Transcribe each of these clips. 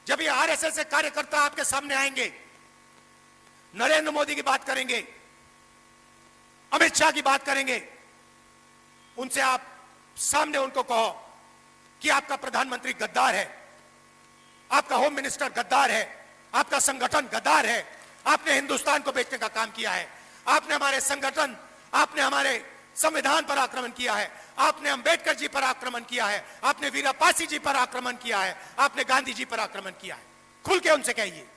जब ये आरएसएस से कार्यकर्ता आपके सामने आएंगे, नरेंद्र मोदी की बात करेंगे, अमित शाह की बात करेंगे, उनसे आप सामने उनको कहो कि आपका प्रधानमंत्री गद्दार है, आपका होम मिनिस्टर गद्दार है, आपका संगठन गद्दार है, आपने हिंदुस्तान को बेचने का काम किया है, आपने हमारे संगठन, आपने हमारे संविधान पर आक्रमण किया है, आपने अंबेडकर जी पर आक्रमण किया है, आपने वीरापासी जी पर आक्रमण किया है, आपने गांधी जी पर आक्रमण किया है। खुल के उनसे कहिए।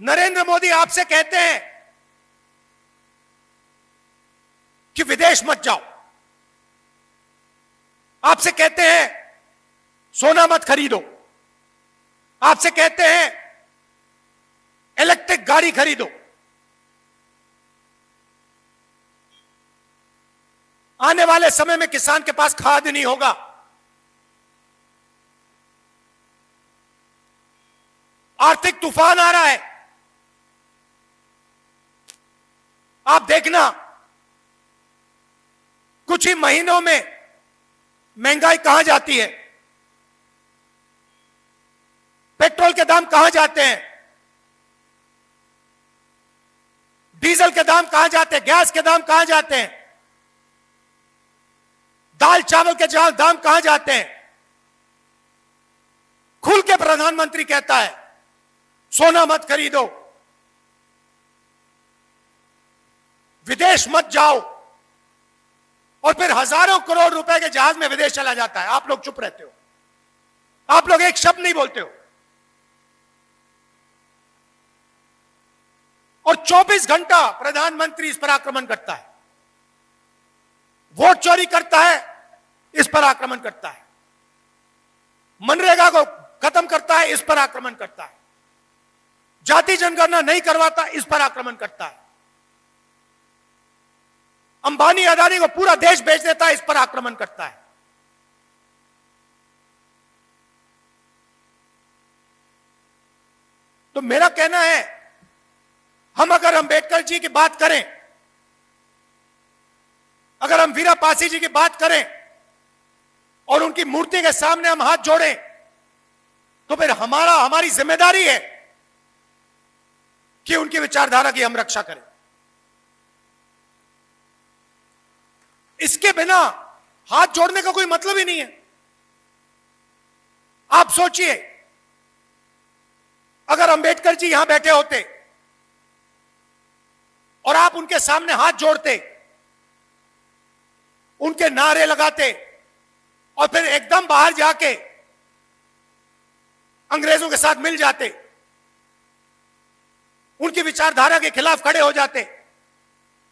नरेंद्र मोदी आपसे कहते हैं कि विदेश मत जाओ, आपसे कहते हैं सोना मत खरीदो, आपसे कहते हैं इलेक्ट्रिक गाड़ी खरीदो। आने वाले समय में किसान के पास खाद नहीं होगा। आर्थिक तूफान आ रहा है, आप देखना कुछ ही महीनों में महंगाई कहां जाती है, पेट्रोल के दाम कहां जाते हैं, डीजल के दाम कहां जाते हैं, गैस के दाम कहां जाते हैं, दाल चावल के दाम कहां जाते हैं। खुल के प्रधानमंत्री कहता है सोना मत खरीदो, विदेश मत जाओ, और फिर हजारों करोड़ रुपए के जहाज में विदेश चला जाता है। आप लोग चुप रहते हो, आप लोग एक शब्द नहीं बोलते हो, और 24 घंटा प्रधानमंत्री इस पर आक्रमण करता है, वोट चोरी करता है, इस पर आक्रमण करता है, मनरेगा को खत्म करता है, इस पर आक्रमण करता है, जाति जनगणना नहीं करवाता, इस पर आक्रमण करता है, अंबानी अदानी को पूरा देश बेच देता है, इस पर आक्रमण करता है। तो मेरा कहना है, हम अगर अंबेडकर जी की बात करें, अगर हम वीरापासी जी की बात करें और उनकी मूर्ति के सामने हम हाथ जोड़ें, तो फिर हमारी जिम्मेदारी है कि उनकी विचारधारा की हम रक्षा करें। इसके बिना हाथ जोड़ने का कोई मतलब ही नहीं है। आप सोचिए, अगर अंबेडकर जी यहां बैठे होते और आप उनके सामने हाथ जोड़ते, उनके नारे लगाते और फिर एकदम बाहर जाके अंग्रेजों के साथ मिल जाते, उनकी विचारधारा के खिलाफ खड़े हो जाते,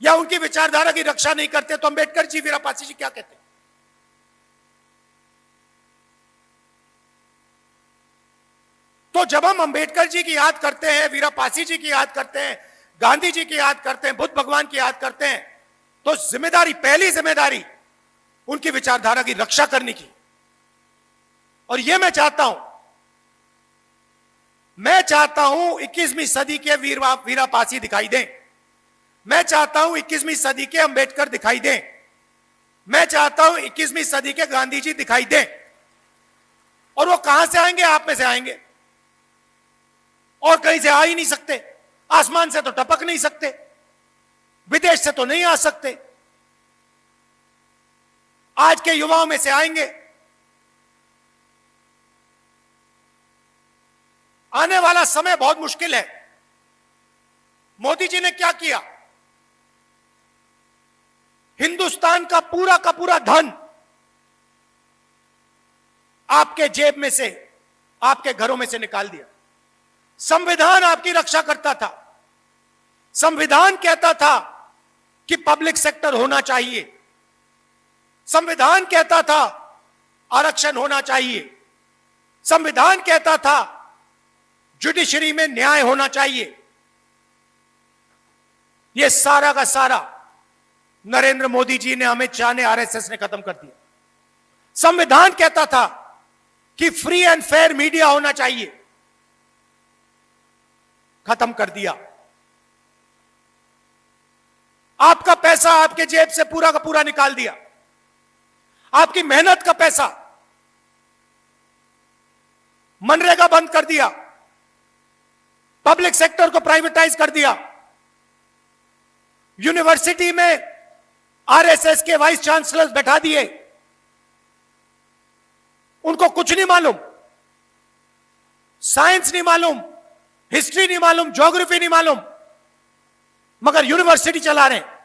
या उनकी विचारधारा की रक्षा नहीं करते, तो अंबेडकर जी, वीरापासी जी क्या कहते? तो जब हम अंबेडकर जी की याद करते हैं, वीरापासी जी की याद करते हैं, गांधी जी की याद करते हैं, बुद्ध भगवान की याद करते हैं, तो जिम्मेदारी, पहली जिम्मेदारी उनकी विचारधारा की रक्षा करने की। और यह मैं चाहता हूं 21वीं सदी के वीरापासी दिखाई दें, मैं चाहता हूं 21वीं सदी के अंबेडकर दिखाई दें, मैं चाहता हूं 21वीं सदी के गांधी जी दिखाई दें। और वो कहां से आएंगे? आप में से आएंगे, और कहीं से आ ही नहीं सकते। आसमान से तो टपक नहीं सकते, विदेश से तो नहीं आ सकते, आज के युवाओं में से आएंगे। आने वाला समय बहुत मुश्किल है। मोदी जी ने क्या किया? हिंदुस्तान का पूरा धन आपके जेब में से, आपके घरों में से निकाल दिया। संविधान आपकी रक्षा करता था, संविधान कहता था कि पब्लिक सेक्टर होना चाहिए, संविधान कहता था आरक्षण होना चाहिए, संविधान कहता था जुडिशरी में न्याय होना चाहिए। यह सारा का सारा नरेंद्र मोदी जी ने, अमित शाह ने, आरएसएस ने खत्म कर दिया। संविधान कहता था कि फ्री एंड फेयर मीडिया होना चाहिए, खत्म कर दिया। आपका पैसा आपके जेब से पूरा का पूरा निकाल दिया, आपकी मेहनत का पैसा। मनरेगा बंद कर दिया, पब्लिक सेक्टर को प्राइवेटाइज कर दिया, यूनिवर्सिटी में आरएसएस के वाइस चांसलर बैठा दिए, उनको कुछ नहीं मालूम, साइंस नहीं मालूम, हिस्ट्री नहीं मालूम, ज्योग्राफी नहीं मालूम, मगर यूनिवर्सिटी चला रहे हैं।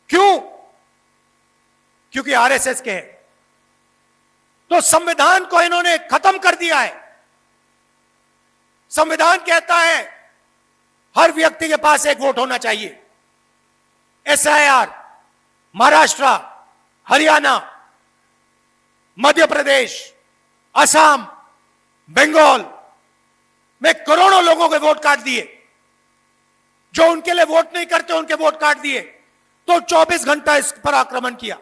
क्यों? क्योंकि आरएसएस के हैं। तो संविधान को इन्होंने खत्म कर दिया है। संविधान कहता है हर व्यक्ति के पास एक वोट होना चाहिए। एसआईआर महाराष्ट्र, हरियाणा, मध्य प्रदेश, असम, बंगाल में करोड़ों लोगों के वोट काट दिए। जो उनके लिए वोट नहीं करते उनके वोट काट दिए। तो 24 घंटा इस पर आक्रमण किया।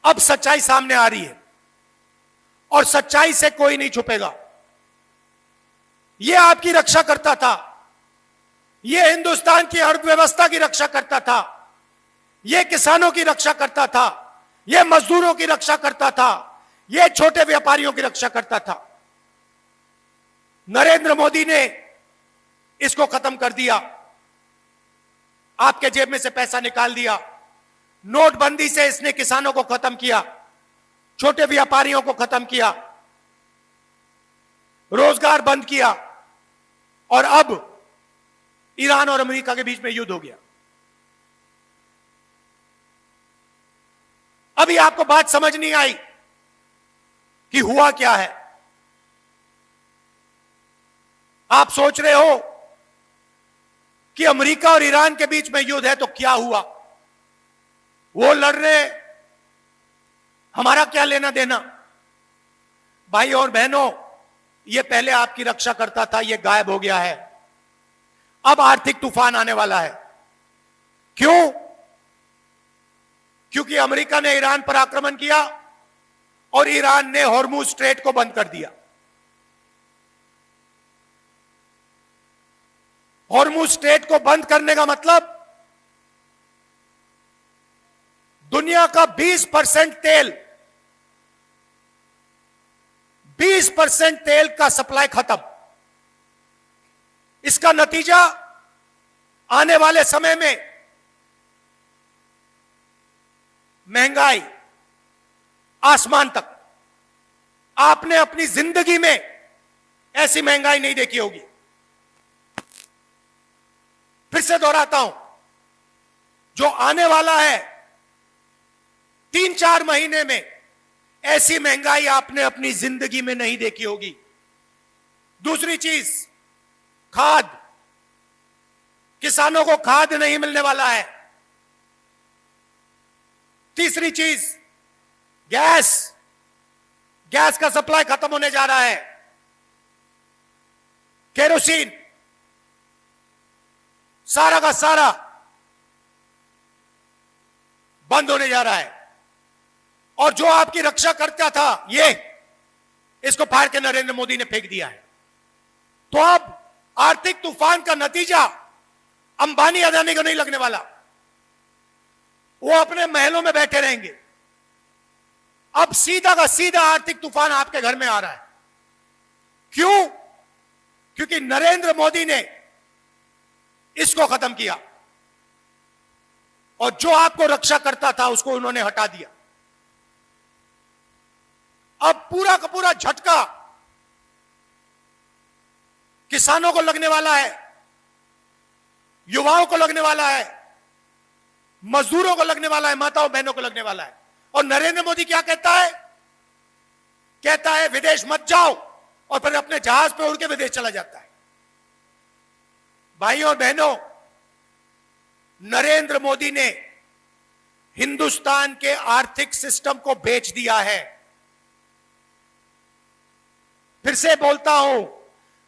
अब सच्चाई सामने आ रही है और सच्चाई से कोई नहीं छुपेगा। यह आपकी रक्षा करता था, यह हिंदुस्तान की अर्थव्यवस्था की रक्षा करता था, यह किसानों की रक्षा करता था, यह मजदूरों की रक्षा करता था, यह छोटे व्यापारियों की रक्षा करता था। नरेंद्र मोदी ने इसको खत्म कर दिया। आपके जेब में से पैसा निकाल दिया। नोटबंदी से इसने किसानों को खत्म किया, छोटे व्यापारियों को खत्म किया, रोजगार बंद किया और अब ईरान और अमेरिका के बीच में युद्ध हो गया। अभी आपको बात समझ नहीं आई कि हुआ क्या है। आप सोच रहे हो कि अमेरिका और ईरान के बीच में युद्ध है तो क्या हुआ, वो लड़ रहे, हमारा क्या लेना देना। भाई और बहनों, ये पहले आपकी रक्षा करता था, ये गायब हो गया है। अब आर्थिक तूफान आने वाला है। क्यों? क्योंकि अमेरिका ने ईरान पर आक्रमण किया और ईरान ने हॉर्मुज स्ट्रेट को बंद कर दिया। हॉर्मुज स्ट्रेट को बंद करने का मतलब दुनिया का 20% तेल, 20% तेल का सप्लाई खत्म। इसका नतीजा आने वाले समय में महंगाई आसमान तक। आपने अपनी जिंदगी में ऐसी महंगाई नहीं देखी होगी। फिर से दोहराता हूं, जो आने वाला है 3-4 महीने में ऐसी महंगाई आपने अपनी जिंदगी में नहीं देखी होगी। दूसरी चीज, खाद, किसानों को खाद नहीं मिलने वाला है। तीसरी चीज, गैस, गैस का सप्लाई खत्म होने जा रहा है। केरोसिन, सारा का सारा बंद होने जा रहा है। और जो आपकी रक्षा करता था, ये इसको फाड़ के नरेंद्र मोदी ने फेंक दिया है। तो अब आर्थिक तूफान का नतीजा अंबानी अदानी को नहीं लगने वाला। वो अपने महलों में बैठे रहेंगे। अब सीधा का सीधा आर्थिक तूफान आपके घर में आ रहा है। क्यों? क्योंकि नरेंद्र मोदी ने इसको खत्म किया और जो आपको रक्षा करता था उसको उन्होंने हटा दिया। अब पूरा का पूरा झटका किसानों को लगने वाला है, युवाओं को लगने वाला है, मजदूरों को लगने वाला है, माताओं बहनों को लगने वाला है। और नरेंद्र मोदी क्या कहता है? कहता है विदेश मत जाओ, और फिर अपने जहाज पे उड़ के विदेश चला जाता है। भाइयों और बहनों, नरेंद्र मोदी ने हिंदुस्तान के आर्थिक सिस्टम को बेच दिया है। फिर से बोलता हूं,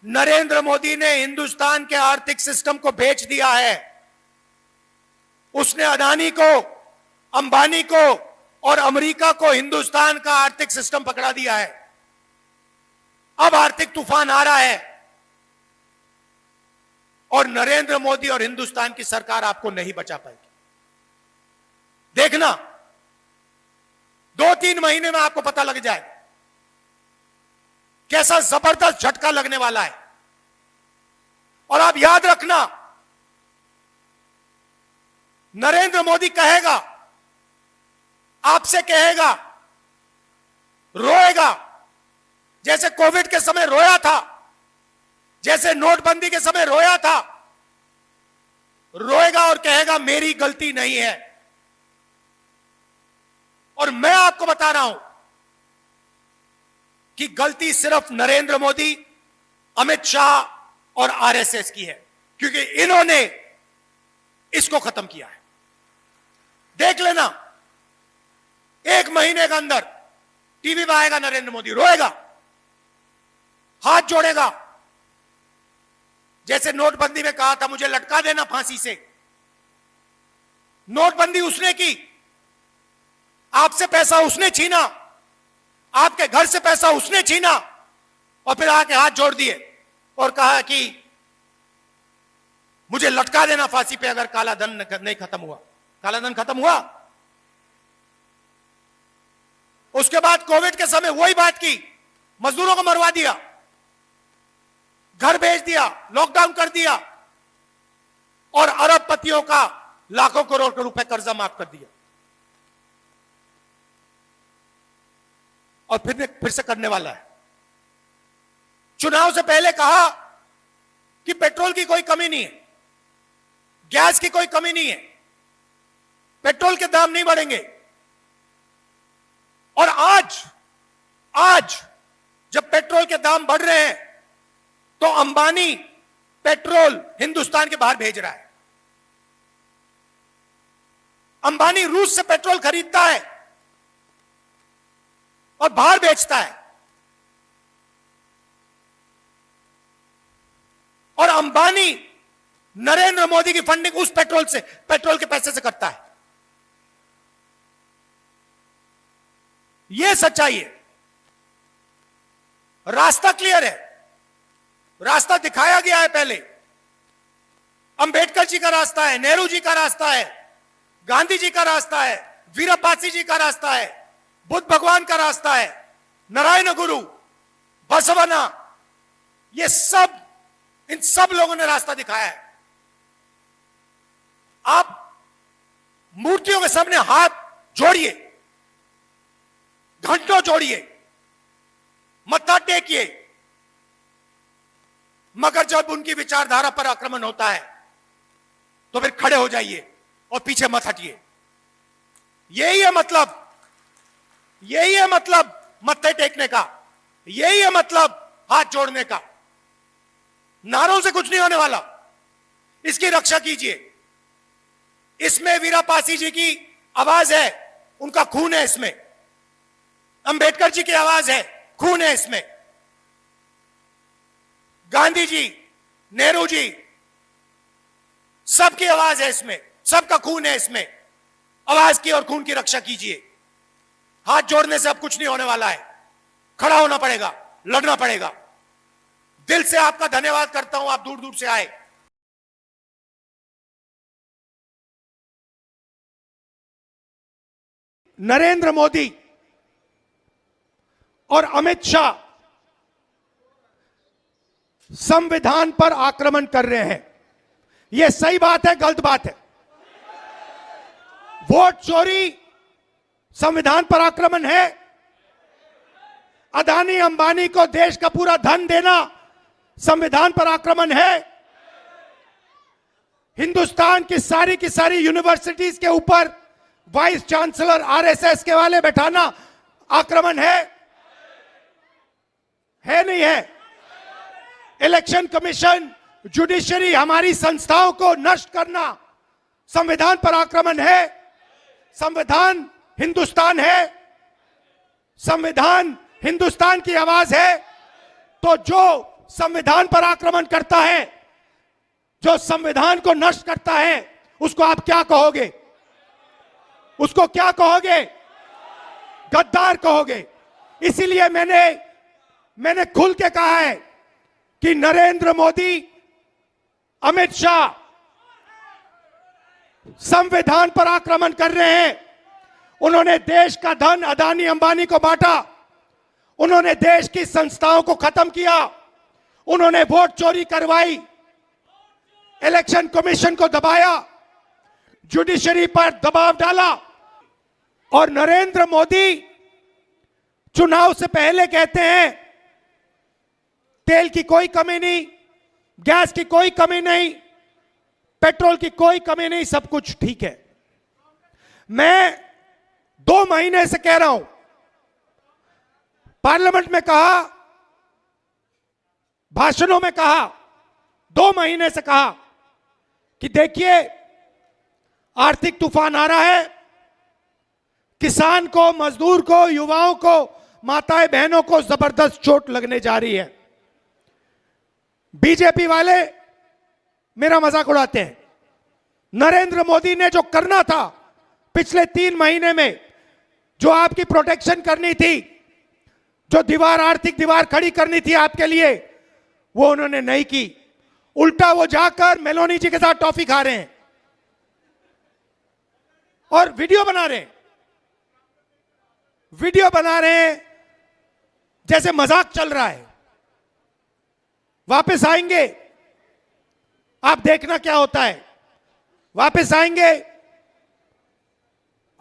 नरेंद्र मोदी ने हिंदुस्तान के आर्थिक सिस्टम को बेच दिया है। उसने अदानी को, अंबानी को और अमेरिका को हिंदुस्तान का आर्थिक सिस्टम पकड़ा दिया है। अब आर्थिक तूफान आ रहा है और नरेंद्र मोदी और हिंदुस्तान की सरकार आपको नहीं बचा पाएगी। देखना, 2-3 महीने में आपको पता लग जाएगा। कैसा जबरदस्त झटका लगने वाला है। और आप याद रखना, नरेंद्र मोदी कहेगा, आपसे कहेगा, रोएगा, जैसे कोविड के समय रोया था, जैसे नोटबंदी के समय रोया था, रोएगा और कहेगा मेरी गलती नहीं है। और मैं आपको बता रहा हूं कि गलती सिर्फ नरेंद्र मोदी, अमित शाह और आरएसएस की है, क्योंकि इन्होंने इसको खत्म किया है। देख लेना, 1 महीने के अंदर टीवी पे आएगा नरेंद्र मोदी, रोएगा, हाथ जोड़ेगा, जैसे नोटबंदी में कहा था मुझे लटका देना फांसी से। नोटबंदी उसने की, आपसे पैसा उसने छीना, आपके घर से पैसा उसने छीना, और फिर आके हाथ जोड़ दिए और कहा कि मुझे लटका देना फांसी पे अगर काला धन नहीं खत्म हुआ। काला धन खत्म हुआ। उसके बाद कोविड के समय वही बात की, मजदूरों को मरवा दिया, घर भेज दिया, लॉकडाउन कर दिया, और अरबपतियों का लाखों करोड़ रुपए कर्जा माफ कर दिया। और फिर से करने वाला है। चुनाव से पहले कहा कि पेट्रोल की कोई कमी नहीं है, गैस की कोई कमी नहीं है, पेट्रोल के दाम नहीं बढ़ेंगे। और आज जब पेट्रोल के दाम बढ़ रहे हैं तो अंबानी पेट्रोल हिंदुस्तान के बाहर भेज रहा है। अंबानी रूस से पेट्रोल खरीदता है और बाहर बेचता है। और अंबानी नरेंद्र मोदी की फंडिंग उस पेट्रोल के पैसे से करता है। यह सच्चाई है। रास्ता क्लियर है, रास्ता दिखाया गया है पहले। अंबेडकर जी का रास्ता है, नेहरू जी का रास्ता है, गांधी जी का रास्ता है, वीरप्पासी जी का रास्ता है, बुद्ध भगवान का रास्ता है, नारायण गुरु, बसवना, ये सब, इन सब लोगों ने रास्ता दिखाया है। आप मूर्तियों के सामने हाथ जोड़िए, घंटों जोड़िए, मत्था टेकिए, मगर जब उनकी विचारधारा पर आक्रमण होता है तो फिर खड़े हो जाइए और पीछे मत हटिए। यही है मतलब, यही है मतलब मत्थे टेकने का, यही है मतलब हाथ जोड़ने का। नारों से कुछ नहीं होने वाला, इसकी रक्षा कीजिए। इसमें वीरापासी जी की आवाज है, उनका खून है इसमें। अंबेडकर जी की आवाज है, खून है इसमें। गांधी जी, नेहरू जी, सबकी आवाज है इसमें, सबका खून है इसमें। आवाज की और खून की रक्षा कीजिए। हाथ जोड़ने से अब कुछ नहीं होने वाला है, खड़ा होना पड़ेगा, लड़ना पड़ेगा। दिल से आपका धन्यवाद करता हूं, आप दूर दूर से आए। नरेंद्र मोदी और अमित शाह संविधान पर आक्रमण कर रहे हैं। यह सही बात है, गलत बात है? वोट चोरी संविधान पर आक्रमण है। अदानी अंबानी को देश का पूरा धन देना संविधान पर आक्रमण है। हिंदुस्तान की सारी यूनिवर्सिटीज के ऊपर वाइस चांसलर आरएसएस के वाले बैठाना आक्रमण है नहीं है? इलेक्शन कमीशन, जुडिशरी, हमारी संस्थाओं को नष्ट करना संविधान पर आक्रमण है। संविधान हिंदुस्तान है, संविधान हिंदुस्तान की आवाज है। तो जो संविधान पर आक्रमण करता है, जो संविधान को नष्ट करता है, उसको आप क्या कहोगे? उसको क्या कहोगे? गद्दार कहोगे। इसीलिए मैंने खुल के कहा है कि नरेंद्र मोदी, अमित शाह संविधान पर आक्रमण कर रहे हैं। उन्होंने देश का धन अदानी अंबानी को बांटा, उन्होंने देश की संस्थाओं को खत्म किया, उन्होंने वोट चोरी करवाई, इलेक्शन कमीशन को दबाया, जुडिशरी पर दबाव डाला। और नरेंद्र मोदी चुनाव से पहले कहते हैं तेल की कोई कमी नहीं, गैस की कोई कमी नहीं, पेट्रोल की कोई कमी नहीं, सब कुछ ठीक है। मैं 2 महीने से कह रहा हूं, पार्लियामेंट में कहा, भाषणों में कहा, 2 महीने से कहा कि देखिए आर्थिक तूफान आ रहा है, किसान को, मजदूर को, युवाओं को, माताएं बहनों को जबरदस्त चोट लगने जा रही है। बीजेपी वाले मेरा मजाक उड़ाते हैं। नरेंद्र मोदी ने जो करना था पिछले 3 महीने में, जो आपकी प्रोटेक्शन करनी थी, जो दीवार, आर्थिक दीवार खड़ी करनी थी आपके लिए, वो उन्होंने नहीं की। उल्टा वो जाकर मेलोनी जी के साथ टॉफी खा रहे हैं और वीडियो बना रहे हैं, जैसे मजाक चल रहा है। वापस आएंगे, आप देखना क्या होता है। वापस आएंगे,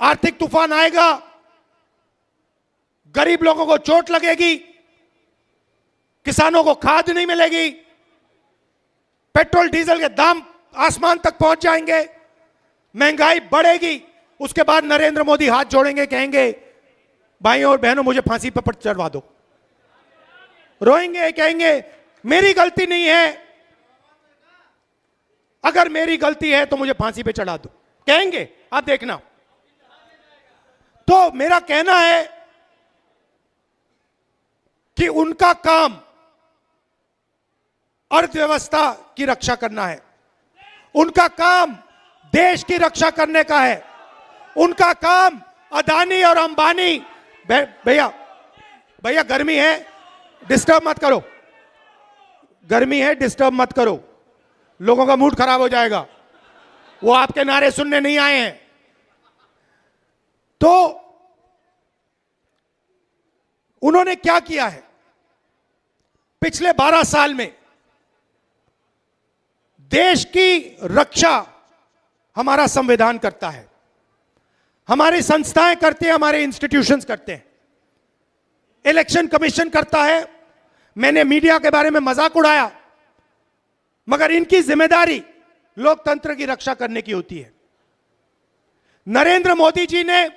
आर्थिक तूफान आएगा, गरीब लोगों को चोट लगेगी, किसानों को खाद नहीं मिलेगी, पेट्रोल डीजल के दाम आसमान तक पहुंच जाएंगे, महंगाई बढ़ेगी। उसके बाद नरेंद्र मोदी हाथ जोड़ेंगे, कहेंगे भाइयों और बहनों मुझे फांसी पर चढ़वा दो। रोएंगे, कहेंगे मेरी गलती नहीं है, अगर मेरी गलती है तो मुझे फांसी पे चढ़ा दो, कहेंगे, आप देखना। तो मेरा कहना है कि उनका काम अर्थव्यवस्था की रक्षा करना है, उनका काम देश की रक्षा करने का है, उनका काम अदानी और अंबानी। भैया गर्मी है, डिस्टर्ब मत करो, गर्मी है, डिस्टर्ब मत करो, लोगों का मूड खराब हो जाएगा, वो आपके नारे सुनने नहीं आए हैं। तो उन्होंने क्या किया है पिछले 12 साल में? देश की रक्षा हमारा संविधान करता है, हमारी संस्थाएं करती हैं, हमारे इंस्टीट्यूशंस करते हैं, इलेक्शन कमीशन करता है। मैंने मीडिया के बारे में मजाक उड़ाया, मगर इनकी जिम्मेदारी लोकतंत्र की रक्षा करने की होती है। नरेंद्र मोदी जी ने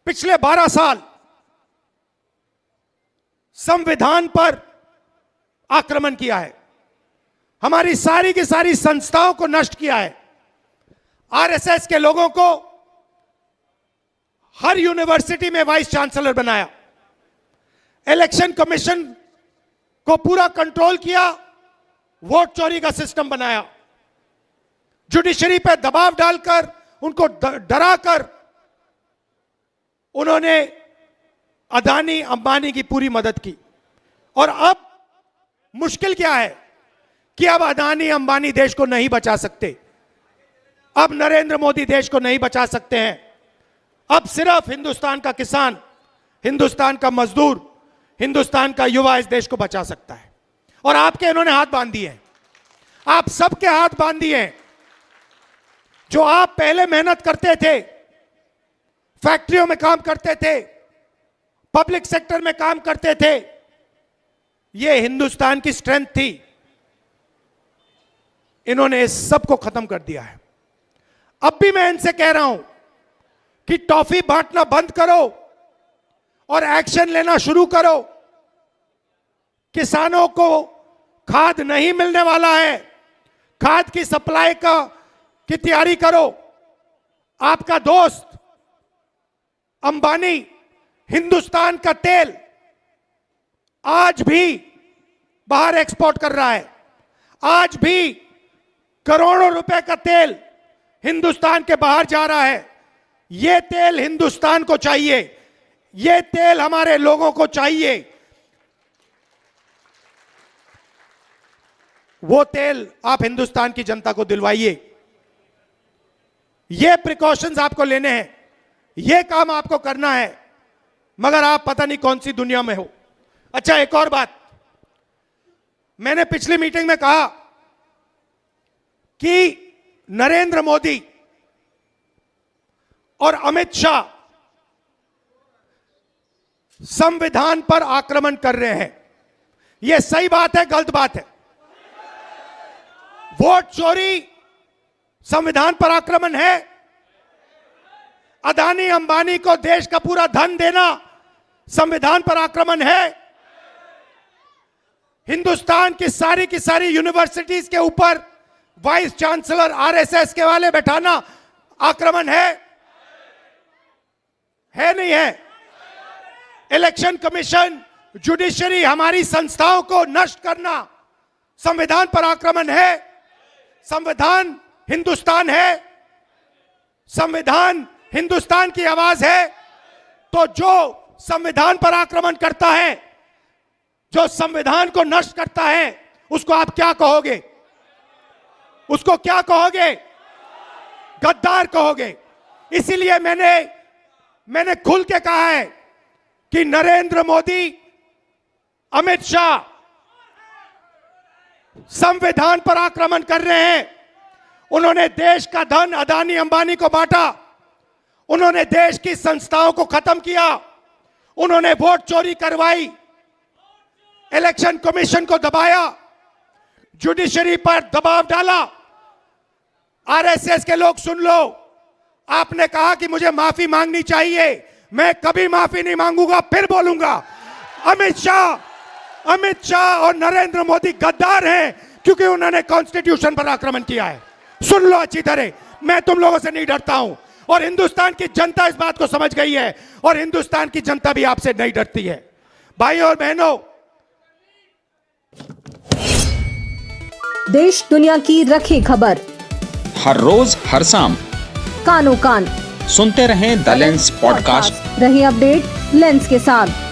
पिछले 12 साल संविधान पर आक्रमण किया है, हमारी सारी की सारी संस्थाओं को नष्ट किया है, आरएसएस के लोगों को हर यूनिवर्सिटी में वाइस चांसलर बनाया, इलेक्शन कमीशन को पूरा कंट्रोल किया, वोट चोरी का सिस्टम बनाया, जुडिशरी पर दबाव डालकर, उनको डराकर उन्होंने अदानी अंबानी की पूरी मदद की। और अब मुश्किल क्या है कि अब अदानी अंबानी देश को नहीं बचा सकते, अब नरेंद्र मोदी देश को नहीं बचा सकते हैं। अब सिर्फ हिंदुस्तान का किसान, हिंदुस्तान का मजदूर, हिंदुस्तान का युवा इस देश को बचा सकता है। और आपके इन्होंने हाथ बांध दिए हैं, आप सबके हाथ बांध दिए हैं। जो आप पहले मेहनत करते थे, फैक्ट्रियों में काम करते थे, पब्लिक सेक्टर में काम करते थे, ये हिंदुस्तान की स्ट्रेंथ थी, इन्होंने इस सब को खत्म कर दिया है। अब भी मैं इनसे कह रहा हूं कि टॉफी बांटना बंद करो और एक्शन लेना शुरू करो। किसानों को खाद नहीं मिलने वाला है, खाद की सप्लाई की तैयारी करो। आपका दोस्त अंबानी हिंदुस्तान का तेल आज भी बाहर एक्सपोर्ट कर रहा है, आज भी करोड़ों रुपए का तेल हिंदुस्तान के बाहर जा रहा है। यह तेल हिंदुस्तान को चाहिए, यह तेल हमारे लोगों को चाहिए। वो तेल आप हिंदुस्तान की जनता को दिलवाइए। ये प्रिकॉशंस आपको लेने हैं, ये काम आपको करना है। मगर आप पता नहीं कौन सी दुनिया में हो। अच्छा, एक और बात, मैंने पिछली मीटिंग में कहा कि नरेंद्र मोदी और अमित शाह संविधान पर आक्रमण कर रहे हैं। यह सही बात है, गलत बात है? वोट चोरी संविधान पर आक्रमण है? अदानी अंबानी को देश का पूरा धन देना संविधान पर आक्रमण है? हिंदुस्तान की सारी यूनिवर्सिटीज के ऊपर वाइस चांसलर आरएसएस के वाले बैठाना आक्रमण है? नहीं है? इलेक्शन कमीशन, जुडिशरी, हमारी संस्थाओं को नष्ट करना संविधान पर आक्रमण है? संविधान हिंदुस्तान है, संविधान हिंदुस्तान की आवाज है। तो जो संविधान पर आक्रमण करता है, जो संविधान को नष्ट करता है, उसको आप क्या कहोगे? उसको क्या कहोगे? गद्दार कहोगे। इसीलिए मैंने खुल के कहा है कि नरेंद्र मोदी, अमित शाह संविधान पर आक्रमण कर रहे हैं। उन्होंने देश का धन अदानी अंबानी को बांटा, उन्होंने देश की संस्थाओं को खत्म किया, उन्होंने वोट चोरी करवाई, इलेक्शन कमीशन को दबाया, जुडिशरी पर दबाव डाला। आरएसएस के लोग सुन लो, आपने कहा कि मुझे माफी मांगनी चाहिए, मैं कभी माफी नहीं मांगूंगा, फिर बोलूंगा। अमित शाह और नरेंद्र मोदी गद्दार हैं क्योंकि उन्होंने कॉन्स्टिट्यूशन पर आक्रमण किया है। सुन लो अच्छी तरह, मैं तुम लोगों से नहीं डरता हूं और हिंदुस्तान की जनता इस बात को समझ गई है और हिंदुस्तान की जनता भी आपसे नहीं डरती है। भाइयों और बहनों, देश दुनिया की रखी खबर हर रोज हर शाम कानो कान सुनते रहें द लेंस पॉडकास्ट। रहे अपडेट लेंस के साथ।